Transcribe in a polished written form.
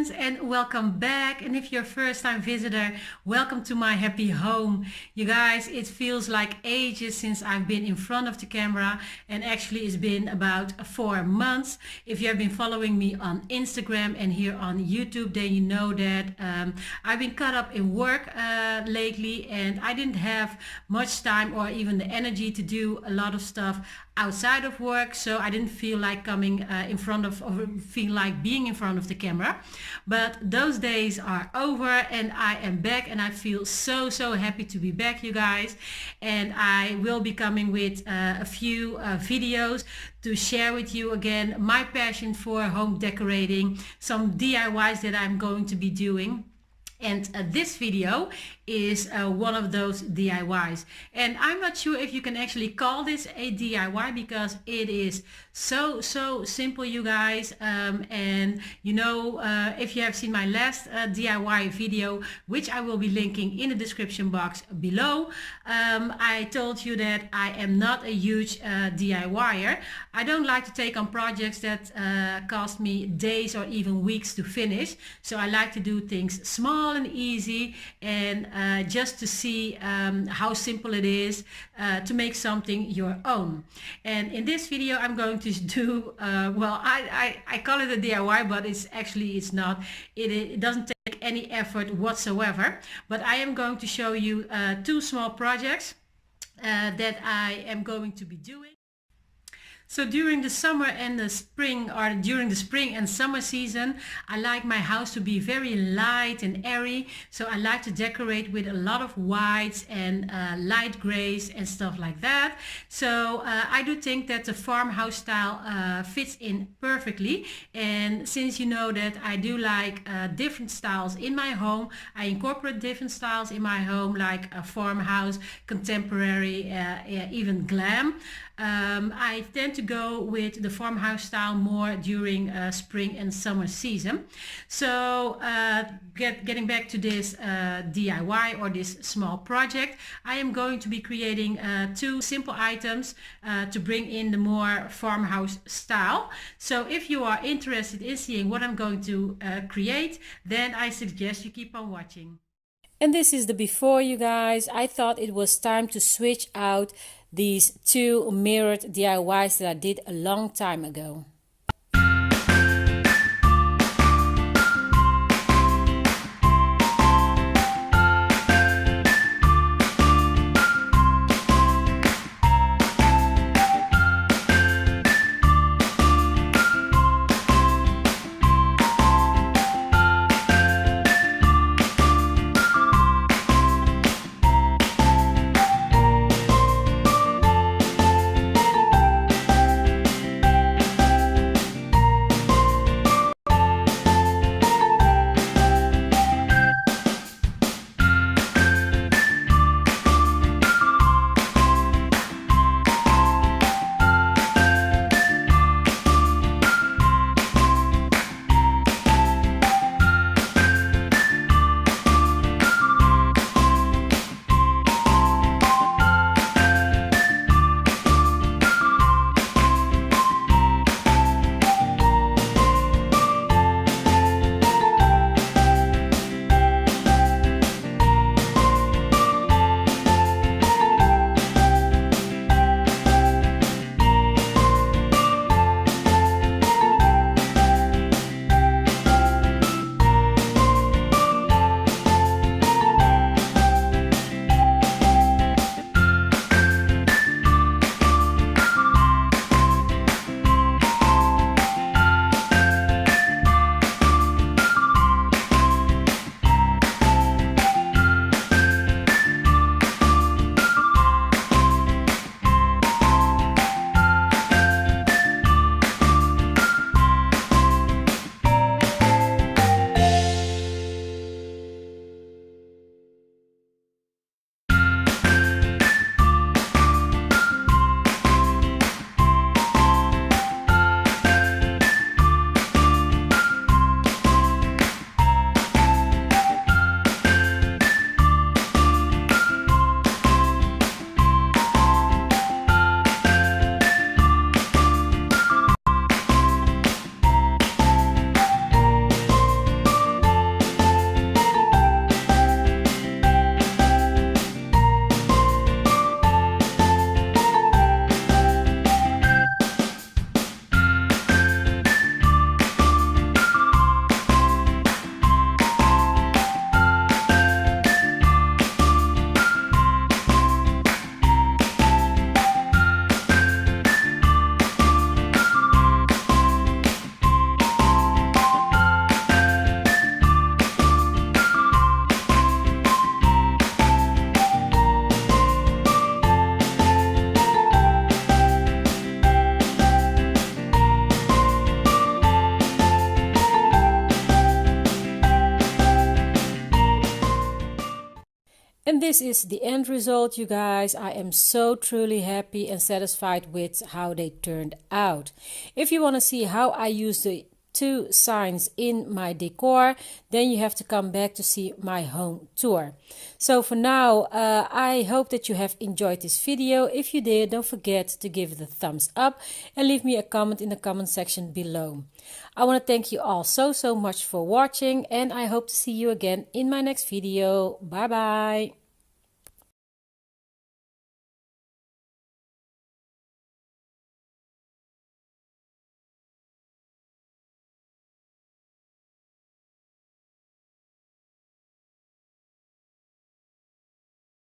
friends, and welcome back. And if you're a first-time visitor, welcome to my happy home. You guys, it feels like ages since I've been in front of the camera, and actually it's been about 4 months. If you have been following me on Instagram and here on YouTube, then you know that I've been caught up in work lately, and I didn't have much time or even the energy to do a lot of stuff outside of work, so I didn't feel like coming in front of, or feel like being in front of the camera. But those days are over and I am back, and I feel so happy to be back, you guys. And I will be coming with a few videos to share with you again my passion for home decorating, some DIYs that I'm going to be doing. And this video is one of those DIYs, and I'm not sure if you can actually call this a DIY because it is so simple, you guys. And you know, if you have seen my last DIY video, which I will be linking in the description box below, I told you that I am not a huge DIYer. I don't like to take on projects that cost me days or even weeks to finish, so I like to do things small and easy, and just to see how simple it is to make something your own. And in this video I'm going to do well, I call it a DIY, but it's not. It doesn't take any effort whatsoever, but I am going to show you 2 small projects that I am going to be doing. So during the summer and the spring, or during the spring and summer season, I like my house to be very light and airy. So I like to decorate with a lot of whites and light grays and stuff like that. So I do think that the farmhouse style fits in perfectly. And since you know that I do like different styles in my home, I incorporate different styles in my home, like a farmhouse, contemporary, even glam. I tend to go with the farmhouse style more during spring and summer season. So getting back to this DIY, or this small project, I am going to be creating 2 simple items to bring in the more farmhouse style. So if you are interested in seeing what I'm going to create, then I suggest you keep on watching. And this is the before, you guys. I thought it was time to switch out these 2 mirrored DIYs that I did a long time ago. And this is the end result, you guys. I am so truly happy and satisfied with how they turned out. If you want to see how I use the two signs in my decor, then you have to come back to see my home tour. So for now, I hope that you have enjoyed this video. If you did, don't forget to give it a thumbs up and leave me a comment in the comment section below. I want to thank you all so much for watching, and I hope to see you again in my next video. Bye bye.